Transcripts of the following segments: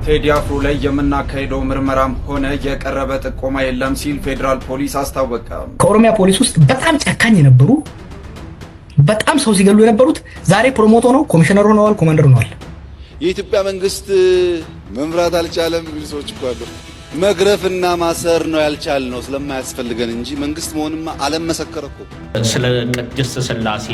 ቴዲ አፍሮ ላይ የምናካሄደው ምርመራም ሆነ የቀረበ ጥቆማ የለም ሲል ፌደራል ፖሊስ አስታወቀ። ከኦሮሚያ ፖሊስ ውስጥ በጣም ጨካኝ የነበሩ በጣም ሰው ሲገሉ የነበሩት ዛሬ ፕሮሞት ሆነው ኮሚሽነር ሆነዋል፣ ኮማንደር ሆነዋል። የኢትዮጵያ መንግስት መምራት አልቻለም የሚሉ ሰዎች እኮ አሉ። መግረፍና ማሰር ነው ያልቻልነው ስለማያስፈልገን እንጂ መንግስት መሆንማ ዓለም መሰከረኮ። ስለ ቅድስት ሥላሴ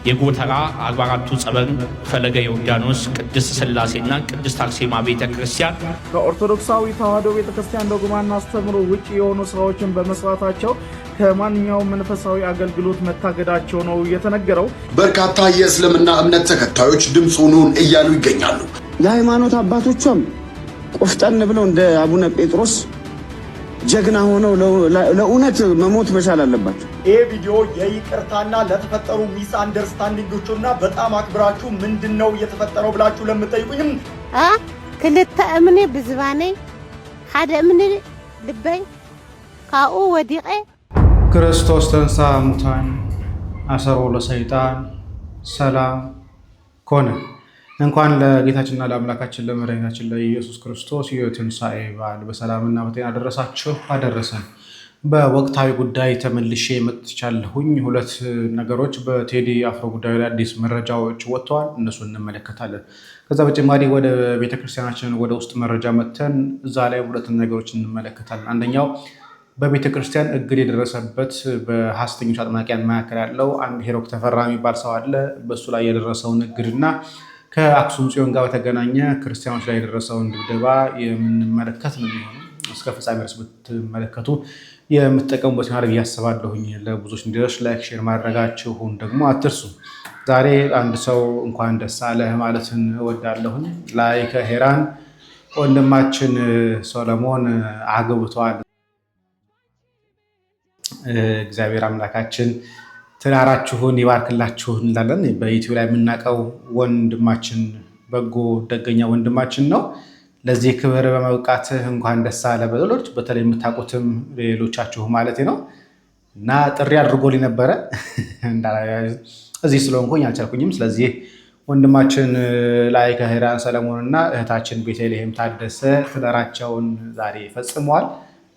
የጎተራ 44ቱ ጸበል ፈለገ ዮርዳኖስ ቅድስት ሥላሴና ቅድስት አርሴማ ቤተክርስቲያን ከኦርቶዶክሳዊ ተዋሕዶ ቤተክርስቲያን ዶግማና አስተምሮ ውጪ የሆኑ ስራዎችን በመስራታቸው ከማንኛውም መንፈሳዊ አገልግሎት መታገዳቸው ነው የተነገረው። በርካታ የእስልምና እምነት ተከታዮች ድምፁን እያሉ ይገኛሉ። የሃይማኖት አባቶችም ቆፍጠን ብለው እንደ አቡነ ጴጥሮስ ጀግና ሆነው ለእውነት መሞት መቻል አለባቸው። ይሄ ቪዲዮ የይቅርታና ለተፈጠሩ ሚስ አንደርስታንዲንጎችና በጣም አክብራችሁ ምንድነው የተፈጠረው ብላችሁ ለምትጠይቁኝም ክልተ እምኔ ብዝባኔ ሓደ እምኔ ልበይ ካኡ ወዲቀ ክርስቶስ ተንሥአ እሙታን አሰሮ ለሰይጣን ሰላም ኮነ። እንኳን ለጌታችንና ለአምላካችን ለመድኃኒታችን ለኢየሱስ ክርስቶስ የትንሣኤ በዓል በሰላምና በጤና አደረሳችሁ አደረሰን። በወቅታዊ ጉዳይ ተመልሼ መጥቻለሁኝ። ሁለት ነገሮች በቴዲ አፍሮ ጉዳይ ላይ አዲስ መረጃዎች ወጥተዋል፣ እነሱ እንመለከታለን። ከዛ በተጨማሪ ወደ ቤተክርስቲያናችን ወደ ውስጥ መረጃ መተን እዛ ላይ ሁለት ነገሮች እንመለከታለን። አንደኛው በቤተክርስቲያን እግድ የደረሰበት በሐሰተኞች አጥማቂያን መካከል ያለው አንድ ሄኖክ ተፈራ የሚባል ሰው አለ። በሱ ላይ የደረሰውን እግድና ከአክሱም ጽዮን ጋር በተገናኘ ክርስቲያኖች ላይ የደረሰውን ድብደባ የምንመለከት ነው የሚሆነው። እስከ ፍጻሜ ድረስ ብትመለከቱ የምትጠቀሙበት ይሆናል ብዬ አስባለሁኝ። ለብዙዎች እንዲደርስ ላይክ፣ ሼር ማድረጋችሁን ደግሞ አትርሱ። ዛሬ አንድ ሰው እንኳን ደስ አለህ ማለትን እወዳለሁኝ። ላይከ ሄራን ወንድማችን ሰሎሞን አግብቷል። እግዚአብሔር አምላካችን ትዳራችሁን ይባርክላችሁ እንላለን። በዩቲዩብ ላይ የምናውቀው ወንድማችን በጎ ደገኛ ወንድማችን ነው። ለዚህ ክብር በመብቃትህ እንኳን ደስ አለ በሎች በተለይ የምታውቁትም ሌሎቻችሁ ማለት ነው። እና ጥሪ አድርጎልኝ ነበረ እዚህ ስለሆንኩኝ አልቻልኩኝም። ስለዚህ ወንድማችን ላይከ ሄራን ሰለሞን እና እህታችን ቤተልሔም ታደሰ ትዳራቸውን ዛሬ ፈጽመዋል።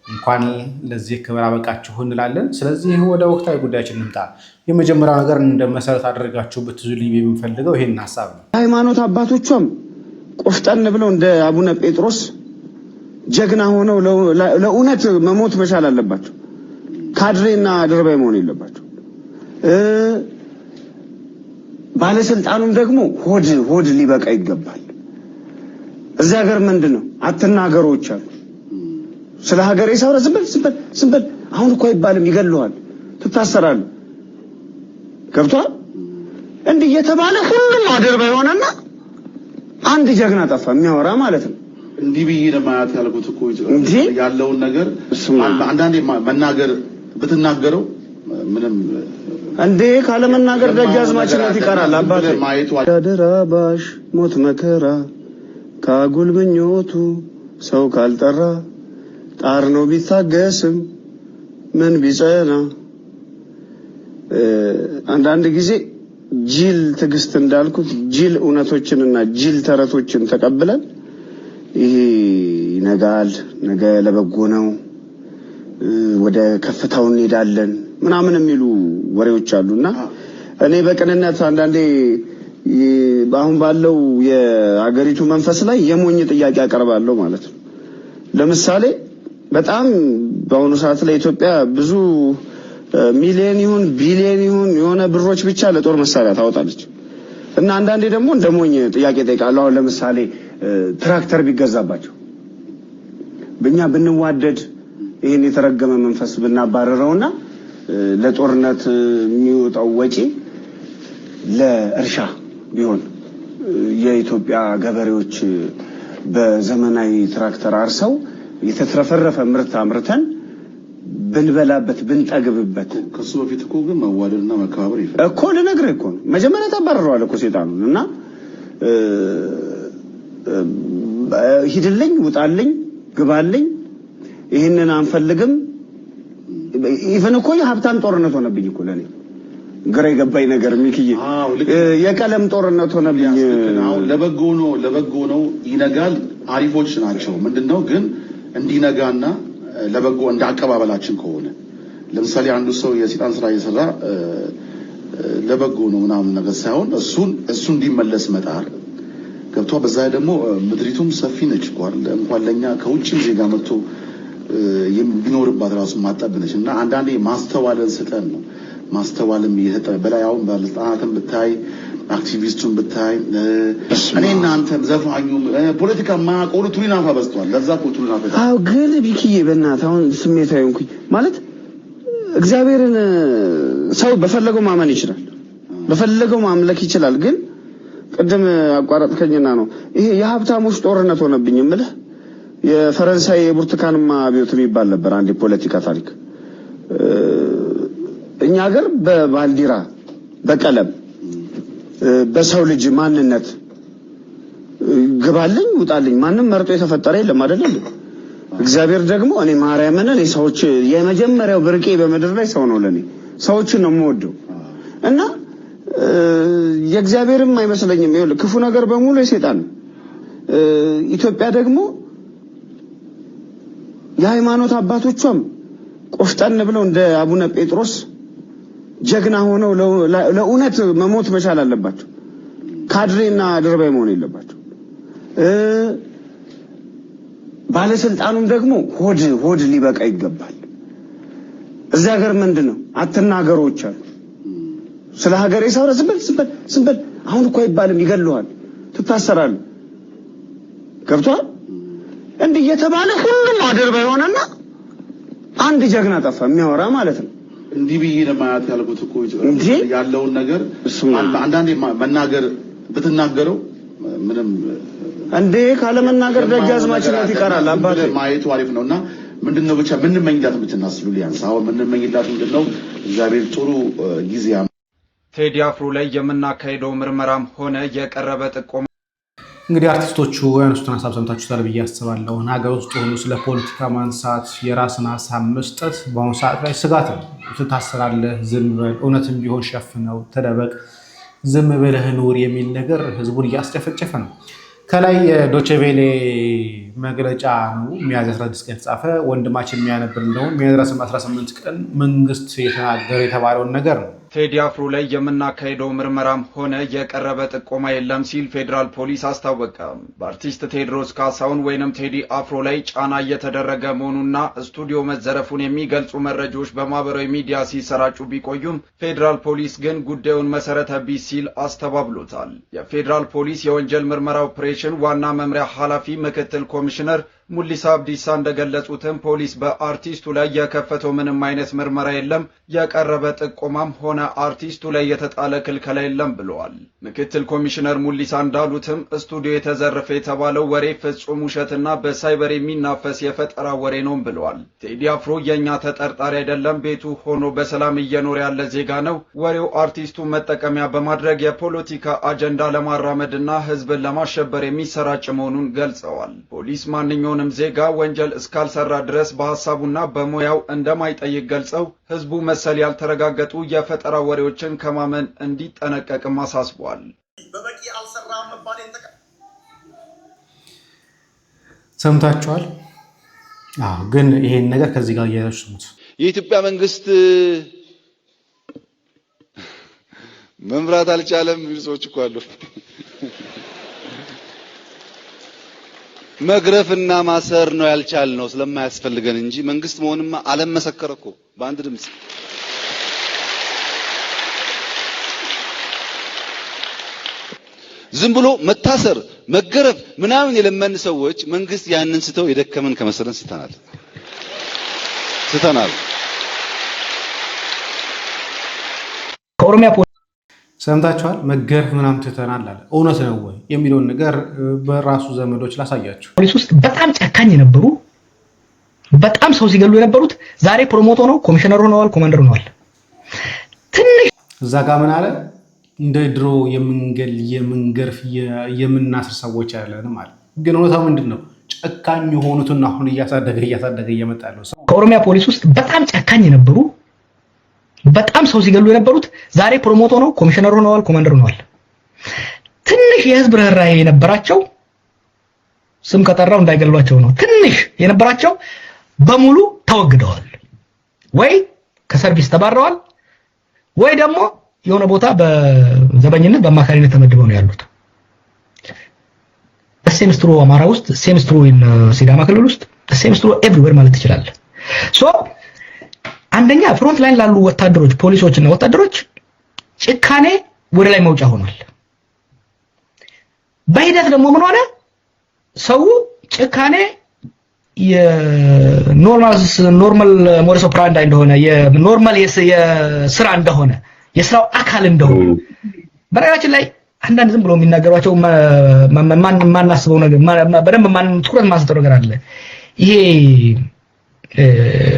እንኳን ለዚህ ክብር አበቃችሁ እንላለን። ስለዚህ ወደ ወቅታዊ ጉዳያችን እንምጣ። የመጀመሪያው ነገር እንደ መሰረት አድርጋችሁ ብትዙልኝ የምፈልገው ይሄን ሐሳብ ነው። ሃይማኖት አባቶችም ቆፍጠን ብለው እንደ አቡነ ጴጥሮስ ጀግና ሆነው ለእውነት መሞት መቻል አለባቸው። ካድሬና ድርባይ መሆን የለባቸው። ባለስልጣኑም ደግሞ ሆድ ሊበቃ ይገባል። እዚህ ሀገር ምንድነው አትናገሮች አሉ። ስለ ሀገር ይሳውራ ዝም በል አሁን እኮ አይባልም፣ ይገሉሃል፣ ትታሰራለህ። ገብቷል እንዴ የተባለ ሁሉም አድርባ ይሆነና አንድ ጀግና ጠፋ የሚያወራ ማለት ነው። እንዲህ ብዬ ለማያት ያልኩት እኮ ያለውን ነገር አንዳንዴ መናገር ብትናገረው ምንም እንዴ ካለ መናገር ደጃዝማችነት ይቀራል። አባቴ ያደራባሽ ሞት መከራ ካጉል ምኞቱ ሰው ካልጠራ ጣር ነው ቢታገስም ምን ቢጸና። አንዳንድ ጊዜ ጂል ትግስት እንዳልኩት ጂል እውነቶችንና ጂል ተረቶችን ተቀብለን ይሄ ይነጋል ነገ ለበጎ ነው ወደ ከፍታው እንሄዳለን ምናምን የሚሉ ወሬዎች አሉና እኔ በቅንነት አንዳንዴ አሁን ባለው የአገሪቱ መንፈስ ላይ የሞኝ ጥያቄ አቀርባለሁ ማለት ነው። ለምሳሌ በጣም በአሁኑ ሰዓት ላይ ኢትዮጵያ ብዙ ሚሊዮን ይሁን ቢሊዮን ይሁን የሆነ ብሮች ብቻ ለጦር መሳሪያ ታወጣለች እና አንዳንዴ ደግሞ እንደሞኝ ጥያቄ ጠይቃለሁ። አሁን ለምሳሌ ትራክተር ቢገዛባቸው በእኛ ብንዋደድ ይሄን የተረገመ መንፈስ ብናባረረውና ለጦርነት የሚወጣው ወጪ ለእርሻ ቢሆን የኢትዮጵያ ገበሬዎች በዘመናዊ ትራክተር አርሰው የተትረፈረፈ ምርት አምርተን ብንበላበት ብንጠግብበት። ከሱ በፊት እኮ ግን መዋደድና መከባበር ይፈልጋል እኮ ልነግርህ እኮ ነው። መጀመሪያ ታባረረዋል እኮ ሰይጣኑን እና ሂድልኝ፣ ውጣልኝ፣ ግባልኝ፣ ይሄንን አንፈልግም። ኢቨን እኮ የሀብታም ጦርነት ሆነብኝ እኮ ለኔ ግራ የገባኝ ነገር ሚክዬ የቀለም ጦርነት ሆነብኝ። አሁን ለበጎ ነው ይነጋል። አሪፎች ናቸው። ምንድነው ግን እንዲነጋና ለበጎ እንዳቀባበላችን ከሆነ ለምሳሌ አንዱ ሰው የሰይጣን ስራ እየሰራ ለበጎ ነው ምናምን ነገር ሳይሆን እሱ እንዲመለስ መጣር ገብቷ። በዛ ደግሞ ምድሪቱም ሰፊ ነች እንኳን ለኛ ከውጭም ዜጋ መጥቶ የሚኖርባት ራሱ ማጣብነች እና አንዳንዴ ማስተዋልን ስጠን ነው። ማስተዋልም ይሄ በላይ አሁን ባለስልጣናትን ብታይ አክቲቪስቱን ብታይ እኔ እናንተም ዘፋኙ ፖለቲካ ማቆሉ ቱሪናፋ በዝቷል። ለዛ ቱሪናፋ አው ግን ቢኪዬ በእናትህ አሁን ስሜታዊ ሆንኩኝ ማለት እግዚአብሔርን ሰው በፈለገው ማመን ይችላል፣ በፈለገው ማምለክ ይችላል። ግን ቅድም አቋራጥከኝና ነው ይሄ የሀብታሞች ጦርነት ሆነብኝ እምልህ። የፈረንሳይ የብርቱካንማ አብዮት የሚባል ነበር አንድ ፖለቲካ ታሪክ። እኛ ሀገር በባንዲራ በቀለም በሰው ልጅ ማንነት ግባልኝ ውጣልኝ ማንም መርጦ የተፈጠረ የለም አይደል? እግዚአብሔር ደግሞ እኔ ማርያምን እኔ ሰዎች የመጀመሪያው ብርቄ በመድር ላይ ሰው ነው። ለኔ ሰዎችን ነው የምወደው እና የእግዚአብሔርም አይመስለኝም። ይኸውልህ ክፉ ነገር በሙሉ የሰይጣን ኢትዮጵያ ደግሞ የሃይማኖት አባቶቿም ቆፍጠን ብለው እንደ አቡነ ጴጥሮስ ጀግና ሆነው ለእውነት መሞት መቻል አለባቸው። ካድሬና ድርባይ መሆን የለባቸው። ባለስልጣኑም ደግሞ ሆድ ሊበቃ ይገባል። እዛ ሀገር ምንድነው አትናገሮች አሉ። ስለ ሀገር ይሰራ ዝም በል አሁን እኮ አይባልም፣ ይገሉሃል፣ ትታሰራለህ። ገብቷል? እንዲህ እየተባለ ሁሉም አድርባይ ሆነና አንድ ጀግና ጠፋ የሚያወራ ማለት ነው። እንዲህ ብዬ ለማያት ያልኩት እኮ ያለውን ነገር አንዳንዴ መናገር ብትናገረው ምንም እንዴ ካለ መናገር ደጃዝማችነት ይቀራል። አባቴ ማየቱ አሪፍ ነውና ምንድነው ብቻ ምን መኝዳት ብትናስሉ ሊያንስ አሁን ምን መኝዳት ምንድነው እግዚአብሔር ጥሩ ጊዜ ቴዲ አፍሮ ላይ የምናካሄደው ምርመራም ሆነ የቀረበ ጥቆማ እንግዲህ አርቲስቶቹ ያነሱትን ሀሳብ ሰምታችሁታል ብዬ አስባለሁ። ሀገር ውስጥ ሆኖ ስለ ፖለቲካ ማንሳት የራስን ሀሳብ መስጠት በአሁኑ ሰዓት ላይ ስጋት ነው። ትታሰራለህ፣ ዝም በል፣ እውነትም ቢሆን ሸፍነው ተደበቅ፣ ዝም ብለህ ኑር የሚል ነገር ህዝቡን እያስጨፈጨፈ ነው። ከላይ የዶቼ ቬሌ መግለጫ ነው ሚያዝያ 16 ቀን የተጻፈ ወንድማችን የሚያነብል ነው። ሚያዝያ 18 ቀን መንግስት የተናገረ የተባለውን ነገር ነው። ቴዲ አፍሮ ላይ የምናካሄደው ምርመራም ሆነ የቀረበ ጥቆማ የለም ሲል ፌዴራል ፖሊስ አስታወቀ። በአርቲስት ቴዎድሮስ ካሳሁን ወይንም ቴዲ አፍሮ ላይ ጫና እየተደረገ መሆኑና ስቱዲዮ መዘረፉን የሚገልጹ መረጃዎች በማህበራዊ ሚዲያ ሲሰራጩ ቢቆዩም ፌዴራል ፖሊስ ግን ጉዳዩን መሰረተ ቢስ ሲል አስተባብሎታል። የፌዴራል ፖሊስ የወንጀል ምርመራ ኦፕሬሽን ዋና መምሪያ ኃላፊ ምክትል ኮሚሽነር ሙሊሳ አብዲሳ እንደገለጹትም ፖሊስ በአርቲስቱ ላይ የከፈተው ምንም አይነት ምርመራ የለም፣ የቀረበ ጥቆማም ሆነ አርቲስቱ ላይ የተጣለ ክልከላ የለም ብለዋል። ምክትል ኮሚሽነር ሙሊሳ እንዳሉትም ስቱዲዮ የተዘረፈ የተባለው ወሬ ፍጹም ውሸትና በሳይበር የሚናፈስ የፈጠራ ወሬ ነው ብለዋል። ቴዲ አፍሮ የኛ ተጠርጣሪ አይደለም፣ ቤቱ ሆኖ በሰላም እየኖረ ያለ ዜጋ ነው። ወሬው አርቲስቱ መጠቀሚያ በማድረግ የፖለቲካ አጀንዳ ለማራመድና ህዝብን ለማሸበር የሚሰራጭ መሆኑን ገልጸዋል። ፖሊስ ማንኛውንም ዜጋ ወንጀል እስካልሰራ ድረስ በሐሳቡና በሙያው እንደማይጠይቅ ገልጸው ህዝቡ መሰል ያልተረጋገጡ የፈጠራ ወሬዎችን ከማመን እንዲጠነቀቅም አሳስቧል። በበቂ አልሰራም መባል ሰምታችኋል። ግን ይሄን ነገር ከዚህ ጋር ያያችሁት የኢትዮጵያ መንግስት መምራት አልቻለም የሚሉ ሰዎች እኮ አሉ። መግረፍና ማሰር ነው ያልቻልነው ስለማያስፈልገን እንጂ መንግስት መሆንማ ዓለም መሰከረ እኮ በአንድ ድምጽ። ዝም ብሎ መታሰር መገረፍ ምናምን የለመን ሰዎች መንግስት ያንን ስተው የደከመን ከመሰለን ስተናል። ከኦሮሚያ ሰምታችኋል። መገረፍ ምናምን ትተናል አለ። እውነት ነው ወይ የሚለውን ነገር በራሱ ዘመዶች ላሳያችሁ። ፖሊስ ውስጥ በጣም ጨካኝ የነበሩ በጣም ሰው ሲገሉ የነበሩት ዛሬ ፕሮሞት ሆነው ኮሚሽነር ሆነዋል፣ ኮማንደር ሆነዋል። ትንሽ እዛ ጋር ምን አለ እንደ ድሮ የምንገል የምንገርፍ የምናስር ሰዎች አይደለንም አለ። ግን እውነታው ምንድነው? ጨካኝ የሆኑትና አሁን እያሳደገ እየመጣ ያለው ሰው ከኦሮሚያ ፖሊስ ውስጥ በጣም ጨካኝ የነበሩ በጣም ሰው ሲገሉ የነበሩት ዛሬ ፕሮሞት ሆነው ኮሚሽነር ሆነዋል፣ ኮማንደር ሆነዋል። ትንሽ የህዝብ ርህራሄ የነበራቸው ስም ከጠራው እንዳይገሏቸው ነው። ትንሽ የነበራቸው በሙሉ ተወግደዋል፣ ወይ ከሰርቪስ ተባረዋል፣ ወይ ደግሞ የሆነ ቦታ በዘበኝነት በአማካሪነት ተመድበው ነው ያሉት። በሴምስትሩ አማራ ውስጥ ሴምስትሩ ሲዳማ ክልል ውስጥ ሴምስትሩ ኤቭሪዌር ማለት ይችላል። ሶ አንደኛ ፍሮንት ላይን ላሉ ወታደሮች ፖሊሶችና ወታደሮች ጭካኔ ወደ ላይ መውጫ ሆኗል። በሂደት ደግሞ ምን ሆነ? ሰው ጭካኔ የኖርማል ሞደስ ኦፕራንዲ እንደሆነ የኖርማል የስራ እንደሆነ የስራው አካል እንደሆነ በራያችን ላይ አንዳንድ ዝም ብሎ የሚናገሯቸው ማናስበው ነገር በደንብ ትኩረት ማሰጠው ነገር አለ። ይሄ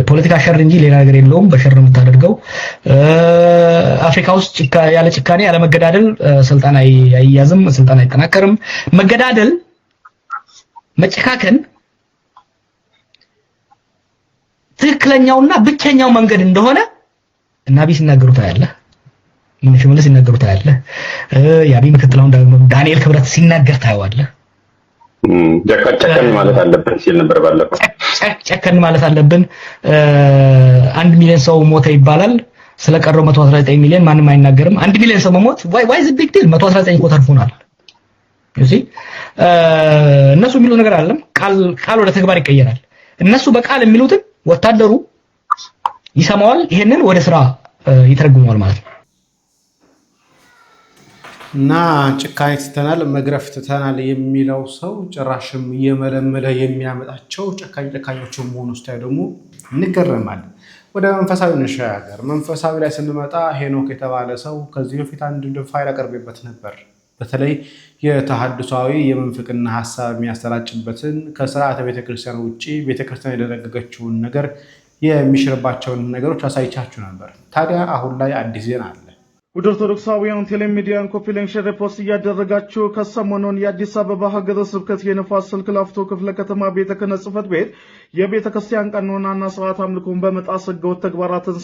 ፖለቲካ ሸር እንጂ ሌላ ነገር የለውም። በሸር የምታደርገው አፍሪካ ውስጥ ያለ ጭካኔ ያለ መገዳደል ስልጣን አይያዝም፣ ስልጣን አይጠናከርም። መገዳደል መጨካከን ትክክለኛውና ብቸኛው መንገድ እንደሆነ እና ቢስ ሲናገሩት አያለህ፣ ሽመልስ ሲናገሩት አያለህ፣ ያቢ ምክትላው ዳንኤል ክብረት ሲናገር ታየዋለህ። ጨከን ማለት አለብን ሲል ነበር ባለፈው። ጨከን ማለት አለብን። 1 ሚሊዮን ሰው ሞተ ይባላል፣ ስለቀረው 119 ሚሊዮን ማንም አይናገርም። 1 ሚሊዮን ሰው መሞት ዋይ ዘ ቢግ ዲል? 119 እኮ ተርፎናል። እነሱ የሚሉት ነገር አይደለም። ቃል ወደ ተግባር ይቀየራል። እነሱ በቃል የሚሉትን ወታደሩ ይሰማዋል፣ ይሄንን ወደ ስራ ይተረጉመዋል ማለት ነው። እና ጭካኔ ትተናል፣ መግረፍ ትተናል የሚለው ሰው ጭራሽም እየመለመለ የሚያመጣቸው ጨካኞች መሆኑ ውስጥ ደግሞ እንገረማለን። ወደ መንፈሳዊ እንሻገር። መንፈሳዊ ላይ ስንመጣ ሄኖክ የተባለ ሰው ከዚህ በፊት አንድ ፋይል አቀርቤበት ነበር። በተለይ የተሐድሷዊ የመንፍቅና ሐሳብ የሚያሰራጭበትን ከስርዓተ ቤተክርስቲያን ውጪ ቤተክርስቲያን የደነገገችውን ነገር የሚሽርባቸውን ነገሮች አሳይቻችሁ ነበር። ታዲያ አሁን ላይ አዲስ ዜና አለ። ወደ ኦርቶዶክሳውያን ቴሌሚዲያን ኮፒ ሊንክ ሼር ፖስት እያደረጋችሁ ከሰሞኑን የአዲስ አበባ ሀገረ ስብከት የንፋስ ስልክ ላፍቶ ክፍለ ከተማ ቤተ ክህነት ጽሕፈት ቤት የቤተ ክርስቲያን ቀኖናና ስርዓት አምልኮን በመጣስ ህገወጥ ተግባራትን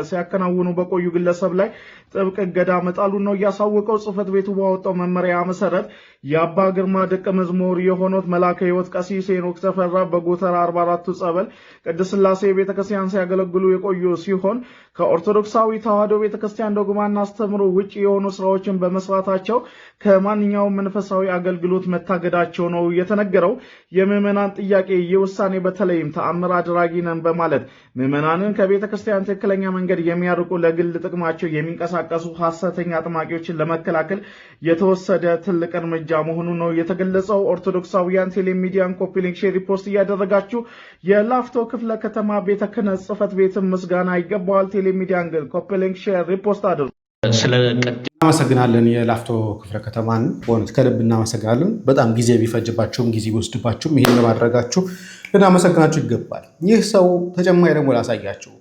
ሲያከናውኑ በቆዩ ግለሰብ ላይ ጥብቅ እገዳ መጣሉን ነው እያሳወቀው። ጽሕፈት ቤቱ ባወጣው መመሪያ መሰረት የአባ ግርማ ደቀ መዝሙር የሆኑት መልአከ ሕይወት ቀሲስ ሄኖክ ተፈራ በጎተራ 44ቱ ጸበል ቅድስት ሥላሴ ቤተ ክርስቲያን ሲያገለግሉ የቆዩ ሲሆን ከኦርቶዶክሳዊ ተዋሕዶ ቤተ ክርስቲያን ዶግማና አስተምሮ ውጪ የሆኑ ስራዎችን በመስራታቸው ከማንኛውም መንፈሳዊ አገልግሎት መታገዳቸው ነው የተነገረው። የምዕመናን ጥያቄ የውሳኔ በተለይም ተአምር አድራጊ ነን በማለት ምዕመናንን ከቤተ ክርስቲያን ትክክለኛ መንገድ የሚያርቁ ለግል ጥቅማቸው የሚንቀሳቀሱ ሐሰተኛ አጥማቂዎችን ለመከላከል የተወሰደ ትልቅ እርምጃ መሆኑ ነው የተገለጸው። ኦርቶዶክሳውያን ቴሌሚዲያን ኮፒ ሊንክ ሼር ሪፖስት እያደረጋችሁ የላፍቶ ክፍለ ከተማ ቤተ ክህነት ጽሕፈት ቤትን ምስጋና ይገባዋል። ቴሌሚዲያን ግን ኮፒ ሊንክ ሼር ሪፖስት አድርጉ። እናመሰግናለን። የላፍቶ ክፍለ ከተማን በእውነት ከልብ እናመሰግናለን። በጣም ጊዜ ቢፈጅባችሁም ጊዜ ቢወስድባችሁም ይህን ለማድረጋችሁ ልናመሰግናችሁ ይገባል። ይህ ሰው ተጨማሪ ደግሞ ላሳያችሁ፣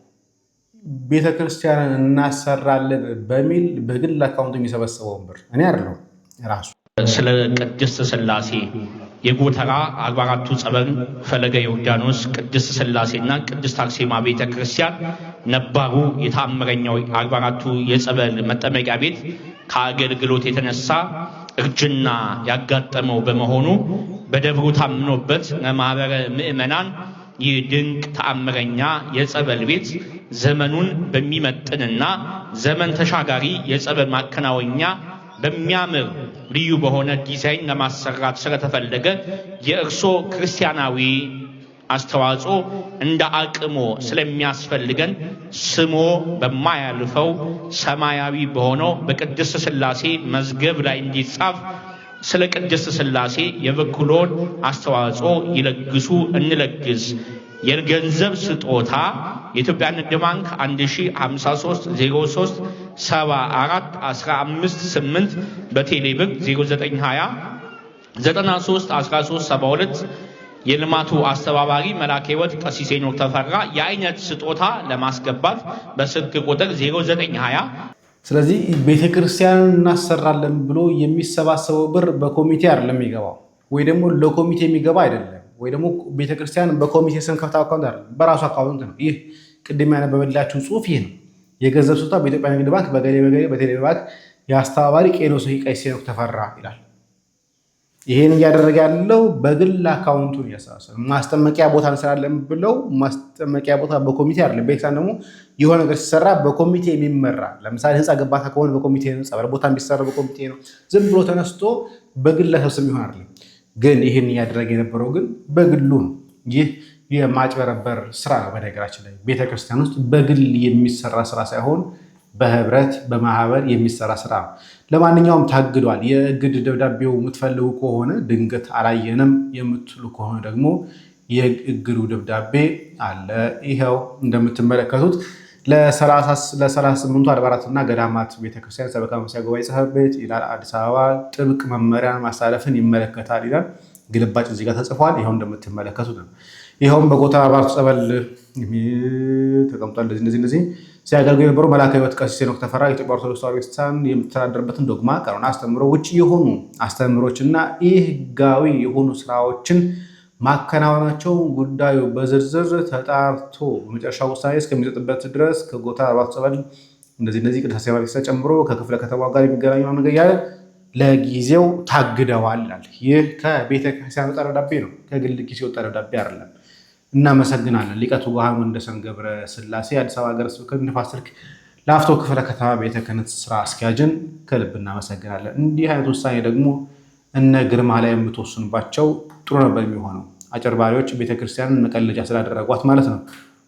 ቤተክርስቲያንን እናሰራለን በሚል በግል አካውንት የሚሰበሰበውን ብር እኔ አይደለሁም ራሱ ስለ ቅድስት ሥላሴ የጎተራ 44ቱ ጸበል ፈለገ ዮርዳኖስ ቅድስት ሥላሴና ቅድስት አርሴማ ቤተ ክርስቲያን ነባሩ የታምረኛው 44ቱ የጸበል መጠመቂያ ቤት ከአገልግሎት የተነሳ እርጅና ያጋጠመው በመሆኑ በደብሩ ታምኖበት ለማህበረ ምዕመናን ይህ ድንቅ ተአምረኛ የጸበል ቤት ዘመኑን በሚመጥንና ዘመን ተሻጋሪ የጸበል ማከናወኛ በሚያምር ልዩ በሆነ ዲዛይን ለማሰራት ስለተፈለገ የእርሶ ክርስቲያናዊ አስተዋጽኦ እንደ አቅሞ ስለሚያስፈልገን ስሞ በማያልፈው ሰማያዊ በሆነው በቅድስት ሥላሴ መዝገብ ላይ እንዲጻፍ ስለ ቅድስት ሥላሴ የበኩሎን አስተዋጽኦ ይለግሱ እንለግስ። የገንዘብ ስጦታ የኢትዮጵያ ንግድ ባንክ 1053037415 በቴሌብር 0920 931372 የልማቱ አስተባባሪ መልአከ ሕይወት ቀሲስ ሄኖክ ተፈራ የአይነት ስጦታ ለማስገባት በስልክ ቁጥር 0920። ስለዚህ ቤተክርስቲያን እናሰራለን ብሎ የሚሰባሰበው ብር በኮሚቴ አይደለም የሚገባው፣ ወይ ደግሞ ለኮሚቴ የሚገባ አይደለም፣ ወይ ደግሞ ቤተክርስቲያን በኮሚቴ ስም ከፍታ አካውንት አይደለም፣ በራሱ አካውንት ነው። ይህ ቅድም ያነበበላችሁ ጽሑፍ ይህ ነው። የገንዘብ ስጦታ በኢትዮጵያ ንግድ ባንክ በገሌ በቴሌ ባንክ የአስተባባሪ ቄኖስ ቀሲስ ሄኖክ ተፈራ ይላል። ይሄን እያደረገ ያለው በግል አካውንቱን ያሳሰረ ማስጠመቂያ ቦታ እንሰራለን ብለው ማስጠመቂያ ቦታ በኮሚቴ አይደለም። በኤክሳን ደግሞ የሆነ ነገር ሲሰራ በኮሚቴ የሚመራ ለምሳሌ ህንፃ ግንባታ ከሆነ በኮሚቴ ነው፣ ጸበል ቦታ ቢሰራ በኮሚቴ ነው። ዝም ብሎ ተነስቶ በግለሰብ ስም ይሆን አይደለም። ግን ይሄን እያደረገ የነበረው ግን በግሉ ነው። ይህ የማጭበረበር ስራ ነው። በነገራችን ላይ ቤተክርስቲያን ውስጥ በግል የሚሰራ ስራ ሳይሆን በህብረት በማህበር የሚሰራ ስራ ነው። ለማንኛውም ታግዷል። የእግድ ደብዳቤው የምትፈልጉ ከሆነ ድንገት አላየንም የምትሉ ከሆነ ደግሞ የእግዱ ደብዳቤ አለ። ይኸው እንደምትመለከቱት ለ38ቱ አድባራትና ገዳማት ቤተክርስቲያን ሰበካ መንፈሳዊ ጉባኤ ጽሕፈት ቤት ይላል። አዲስ አበባ ጥብቅ መመሪያን ማሳለፍን ይመለከታል ይላል። ግልባጭ እዚህ ጋር ተጽፏል። ይኸው እንደምትመለከቱት ነው። ይኸውም በጎታ አባርቱ ጸበል ተቀምጧል። እነዚህ ሲያደርጉ የነበሩ መላከ ሕይወት ቀሲስ ሄኖክ ተፈራ የኢትዮጵያ ኦርቶዶክስ ተዋሕዶ ቤተክርስቲያን የምትተዳደርበትን ዶግማ፣ ቀኖና፣ አስተምህሮ ውጭ የሆኑ አስተምህሮችና ህጋዊ የሆኑ ስራዎችን ማከናወናቸው ጉዳዩ በዝርዝር ተጣርቶ በመጨረሻ ውሳኔ እስከሚሰጥበት ድረስ ከጎታ አባርቱ ጸበል እነዚህ ቅዱስ ሴማ ቤተክርስቲያን ጨምሮ ከክፍለ ከተማው ጋር የሚገናኘው ነገር ያለ ለጊዜው ታግደዋል ይላል። ይህ ከቤተክርስቲያን የወጣ ደብዳቤ ነው፣ ከግል ኪስ የወጣ ደብዳቤ አይደለም። እናመሰግናለን። ሊቀ ትጉሃን ወንደሰን ገብረ ስላሴ አዲስ አበባ ሀገረ ስብከት ንፋስ ስልክ ላፍቶ ክፍለ ከተማ ቤተ ክህነት ስራ አስኪያጅን ከልብ እናመሰግናለን። እንዲህ አይነት ውሳኔ ደግሞ እነ ግርማ ላይ የምትወስኑባቸው ጥሩ ነበር የሚሆነው። አጨርባሪዎች ቤተክርስቲያንን መቀለጃ ስላደረጓት ማለት ነው።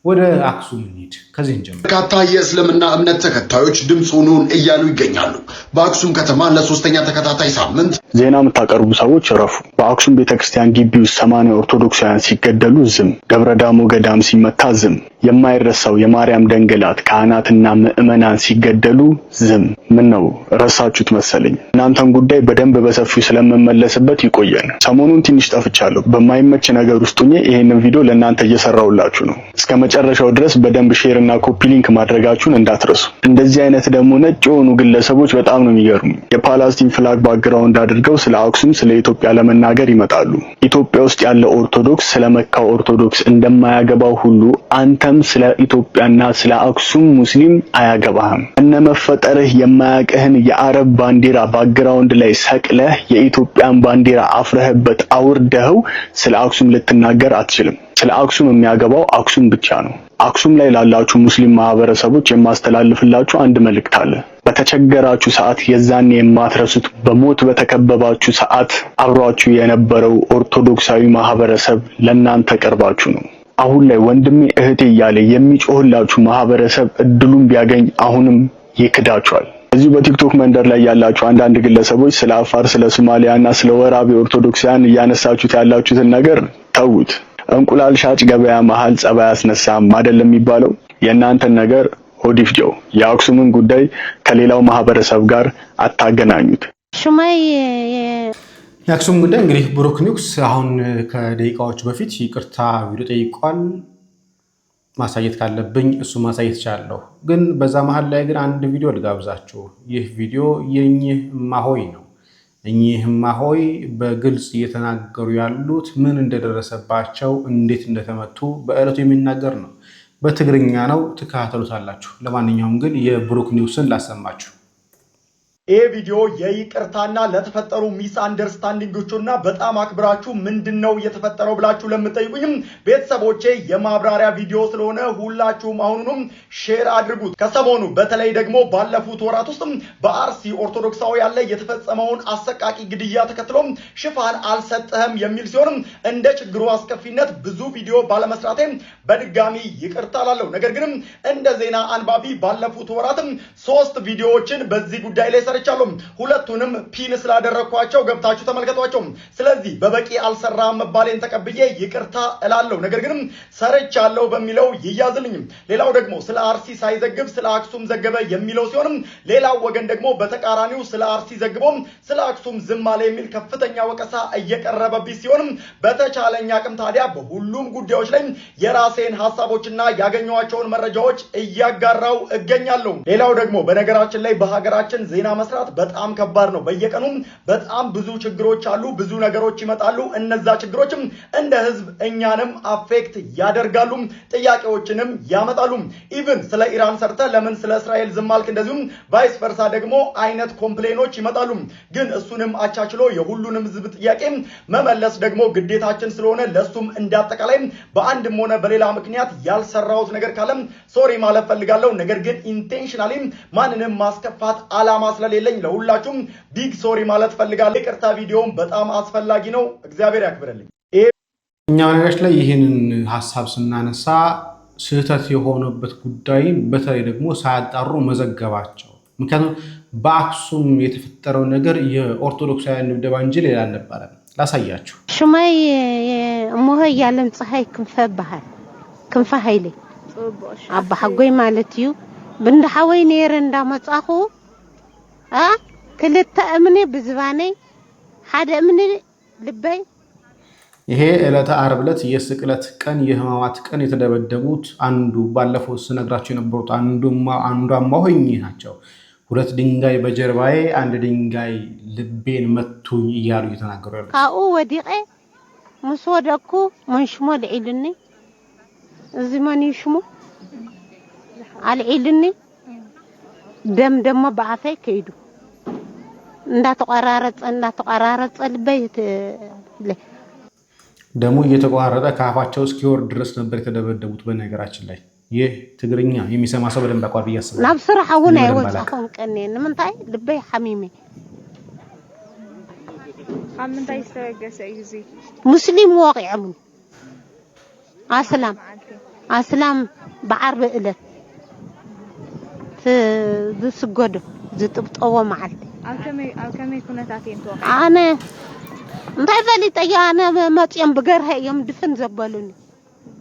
ወደ አክሱም እንሂድ። ከዚህ እንጀምር። በርካታ የእስልምና እምነት ተከታዮች ድምፅ ሁኑን እያሉ ይገኛሉ። በአክሱም ከተማ ለሶስተኛ ተከታታይ ሳምንት ዜና የምታቀርቡ ሰዎች እረፉ። በአክሱም ቤተክርስቲያን ግቢ ውስጥ 80 ኦርቶዶክሳውያን ሲገደሉ ዝም፣ ገብረ ዳሞ ገዳም ሲመታ ዝም፣ የማይረሳው የማርያም ደንገላት ካህናትና ምዕመናን ሲገደሉ ዝም። ምን ነው ረሳችሁት መሰለኝ። እናንተን ጉዳይ በደንብ በሰፊው ስለምመለስበት ይቆየን። ሰሞኑን ትንሽ ጠፍቻለሁ። በማይመች ነገር ውስጥ ሆኜ ይሄንን ቪዲዮ ለእናንተ እየሰራሁላችሁ ነው። እስከ መጨረሻው ድረስ በደንብ ሼር እና ኮፒ ሊንክ ማድረጋችሁን እንዳትረሱ። እንደዚህ አይነት ደግሞ ነጭ የሆኑ ግለሰቦች በጣም ነው የሚገርሙ። የፓላስቲን ፍላግ ባክግራውንድ አድርገው ስለ አክሱም ስለ ኢትዮጵያ ለመናገር ይመጣሉ። ኢትዮጵያ ውስጥ ያለ ኦርቶዶክስ ስለ መካ ኦርቶዶክስ እንደማያገባው ሁሉ አንተም ስለ ኢትዮጵያና ስለ አክሱም ሙስሊም አያገባህም። እነመፈጠርህ የማያቀህን የአረብ ባንዲራ ባክግራውንድ ላይ ሰቅለህ የኢትዮጵያን ባንዲራ አፍረህበት አውርደኸው ስለ አክሱም ልትናገር አትችልም። ስለ አክሱም የሚያገባው አክሱም ብቻ ነው። አክሱም ላይ ላላችሁ ሙስሊም ማህበረሰቦች የማስተላልፍላችሁ አንድ መልእክት አለ። በተቸገራችሁ ሰዓት የዛኔ የማትረሱት በሞት በተከበባችሁ ሰዓት አብሯችሁ የነበረው ኦርቶዶክሳዊ ማህበረሰብ ለእናንተ ቀርባችሁ ነው። አሁን ላይ ወንድሜ እህቴ እያለ የሚጮህላችሁ ማህበረሰብ እድሉን ቢያገኝ አሁንም ይክዳችኋል። እዚሁ በቲክቶክ መንደር ላይ ያላችሁ አንዳንድ ግለሰቦች ስለ አፋር፣ ስለ ሶማሊያና ስለ ወራቤ ኦርቶዶክሳውያን እያነሳችሁት ያላችሁትን ነገር ተዉት። እንቁላል ሻጭ ገበያ መሃል ጸባይ አስነሳም አይደለም የሚባለው። የእናንተን ነገር ሆዲፍጆ የአክሱምን ጉዳይ ከሌላው ማህበረሰብ ጋር አታገናኙት። ሹማይ የአክሱም ጉዳይ እንግዲህ ብሩክ ኒውስ አሁን ከደቂቃዎች በፊት ይቅርታ ቪዲዮ ጠይቋል። ማሳየት ካለብኝ እሱ ማሳየት ቻለሁ። ግን በዛ መሃል ላይ ግን አንድ ቪዲዮ ልጋብዛችሁ። ይህ ቪዲዮ የእኚህ እማሆይ ነው። እኚህ እማሆይ በግልጽ እየተናገሩ ያሉት ምን እንደደረሰባቸው፣ እንዴት እንደተመቱ በዕለቱ የሚናገር ነው። በትግርኛ ነው፣ ትከታተሉታላችሁ። ለማንኛውም ግን የብሩክ ኒውስን ላሰማችሁ። ይህ ቪዲዮ የይቅርታና ለተፈጠሩ ሚስ አንደርስታንዲንጎችና በጣም አክብራችሁ ምንድነው የተፈጠረው ብላችሁ ለምትጠይቁኝም ቤተሰቦቼ የማብራሪያ ቪዲዮ ስለሆነ ሁላችሁም አሁኑንም ሼር አድርጉት። ከሰሞኑ በተለይ ደግሞ ባለፉት ወራት ውስጥ በአርሲ ኦርቶዶክሳውያን ላይ የተፈጸመውን አሰቃቂ ግድያ ተከትሎም ሽፋን አልሰጠህም የሚል ሲሆንም እንደ ችግሩ አስከፊነት ብዙ ቪዲዮ ባለመስራቴ በድጋሚ ይቅርታ ላለው። ነገር ግን እንደ ዜና አንባቢ ባለፉት ወራትም 3 ቪዲዮዎችን በዚህ ጉዳይ ላይ ሰርቻለሁ። ሁለቱንም ፒን ስላደረኳቸው ገብታችሁ ተመልከቷቸው። ስለዚህ በበቂ አልሰራም መባሌን ተቀብዬ ይቅርታ እላለሁ። ነገር ግን ሰርቻለሁ በሚለው ይያዝልኝም። ሌላው ደግሞ ስለ አርሲ ሳይዘግብ ስለ አክሱም ዘገበ የሚለው ሲሆንም ሌላው ወገን ደግሞ በተቃራኒው ስለ አርሲ ዘግቦ ስለ አክሱም ዝም አለ የሚል ከፍተኛ ወቀሳ እየቀረበብኝ ሲሆንም በተቻለኝ አቅም ታዲያ በሁሉም ጉዳዮች ላይ የራሴን ሐሳቦችና ያገኘኋቸውን መረጃዎች እያጋራው እገኛለሁ። ሌላው ደግሞ በነገራችን ላይ በሀገራችን ዜና መስራት በጣም ከባድ ነው። በየቀኑ በጣም ብዙ ችግሮች አሉ፣ ብዙ ነገሮች ይመጣሉ። እነዛ ችግሮችም እንደ ህዝብ እኛንም አፌክት ያደርጋሉ፣ ጥያቄዎችንም ያመጣሉ። ኢቭን ስለ ኢራን ሰርተ ለምን ስለ እስራኤል ዝም አልክ እንደዚሁም ቫይስ ቨርሳ ደግሞ አይነት ኮምፕሌኖች ይመጣሉ። ግን እሱንም አቻችሎ የሁሉንም ህዝብ ጥያቄ መመለስ ደግሞ ግዴታችን ስለሆነ ለሱም እንዳጠቃላይ በአንድም ሆነ በሌላ ምክንያት ያልሰራውት ነገር ካለም ሶሪ ማለት ፈልጋለሁ። ነገር ግን ኢንቴንሽናሊ ማንንም ማስከፋት አላማ ስለሌለኝ ለሁላችሁም ቢግ ሶሪ ማለት ፈልጋለሁ። ይቅርታ ቪዲዮም በጣም አስፈላጊ ነው። እግዚአብሔር ያክብርልኝ። እኛው ነገሮች ላይ ይህንን ሐሳብ ስናነሳ ስህተት የሆነበት ጉዳይ በተለይ ደግሞ ሳያጣሩ መዘገባቸው። ምክንያቱም በአክሱም የተፈጠረው ነገር የኦርቶዶክሳውያን ድብደባ እንጂ ሌላ አልነበረም። ላሳያችሁ። ሽማይ እሞህ ያለም ፀሐይ ክንፈ ባህል ክንፈ ኃይሌ አባ ሐጎይ ማለት እዩ ብንዳሐወይ ነይረ እንዳመጻኹ ክልተ እምኔ ብዝባነይ ሓደ እምኔ ልበይ። ይሄ ዕለተ ዓርብ ዕለት የስቅለት ቀን የሕማማት ቀን የተደበደቡት አንዱ ባለፈው ስነግራቸው የነበሩት አንዷማ ሆኜ ናቸው። ሁለት ድንጋይ በጀርባዬ አንድ ድንጋይ ልቤን መቱኝ እያሉ እየተናገሩ ያሉት ካኡ ወዲቀ ምስ ወደኩ መንሽሞ ልዒልኒ እዚ ማን ይሽሙ አልዒልኒ ደም ደሞ በአፈይ ከይዱ እንዳተቆራረጸ ልበይ ደሙ እየተቆራረጠ ካፋቸው እስኪወርድ ድረስ ነበር የተደበደቡት። በነገራችን ላይ ይህ ትግርኛ የሚሰማ ሰው በደንብ አቋር በያስባል ናብ ስራሕ እውን አይወጻኹን ቀኔን ምንታይ ልበይ ሐሚሜ ምንታይ ዝተረገሰ እዚ ሙስሊም ወቂዕሙ አስላም بعرب ዕለት ዝስገዶ ዝጥብጠዎ መዓልቲ አልከመይ ኩነታት እንተወ አነ እንታይ ፈሊጠያ አነ መጽየም ብገርህ እዮም ድፍን ዘበሉኒ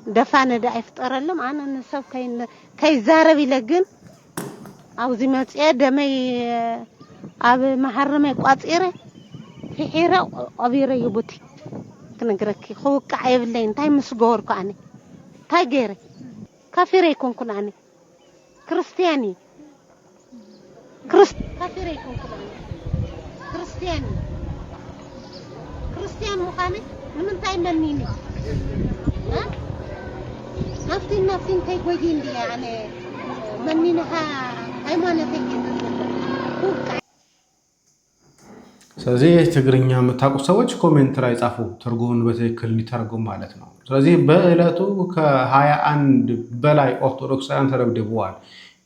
ደፋነ ዳ ይፍጠረለም አነ ንሰብ ከይዛረብ ይለግን አውዚ መጽየ ደመይ አብ ማሐረመይ ቋጽረ ፊሒረ አቢረ ይቡቲ ትነግረኪ ኹቃ ይብለኝ እንታይ ምስጎርኩ አነ እንታይ ገይረ ካፊረ ይኮንኩን አነ ክርስቲያኒ ካፊረ ይኮንኩን አነ ክርስቲያን ሙኻነ ምንታይ መንኒ نفتين كي وجين دي يعني منينها ሃይማኖተኛ ስለዚህ ትግርኛ የምታውቁ ሰዎች ኮሜንት ላይ ጻፉ፣ ትርጉሙን በትክክል እንዲተረጉም ማለት ነው። ስለዚህ በእለቱ ከ21 በላይ ኦርቶዶክሳውያን ተደብድበዋል።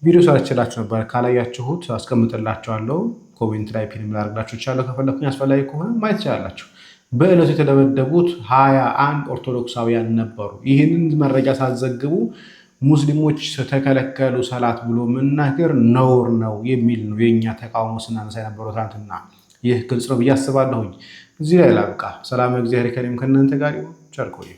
ቪዲዮ ሰርችላችሁ ነበር፣ ካላያችሁት አስቀምጥላችኋለሁ። ኮሜንት ላይ ፒን ላድርግላችሁ ይችላል። ከፈለኩኝ አስፈላጊ ከሆነ ማየት ትችላላችሁ። በእለቱ የተደበደቡት 21 ኦርቶዶክሳውያን ነበሩ። ይህንን መረጃ ሳትዘግቡ ሙስሊሞች ተከለከሉ ሰላት ብሎ መናገር ነውር ነው የሚል ነው የኛ ተቃውሞ ስናነሳ የነበረው ትናንትና። ይህ ግልጽ ነው ብዬ አስባለሁኝ። እዚህ ላይ ላብቃ። ሰላም እግዚአብሔር ከእኔም ከእናንተ ጋር ይሁን። ቸር ቆዩ።